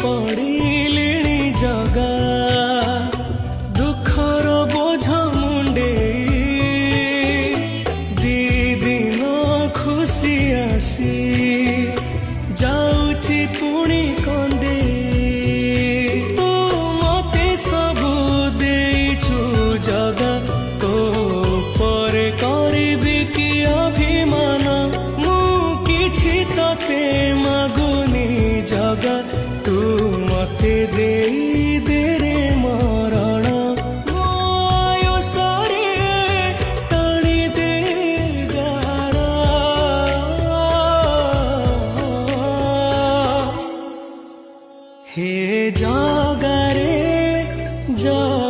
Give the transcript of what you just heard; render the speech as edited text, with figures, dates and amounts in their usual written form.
पड़िलिणी जगा दुखर बोझ मुंडे दी दिन खुशी आसी जाऊची पुणी कंदे तू मते सबू देइछु जगा तो पर करिबी कि अभिमान मु किछि तते मागुनी जगा तू मते देई दे रे मरण मो आयुषरे टाणी दे गारा हे जगा रे जगा।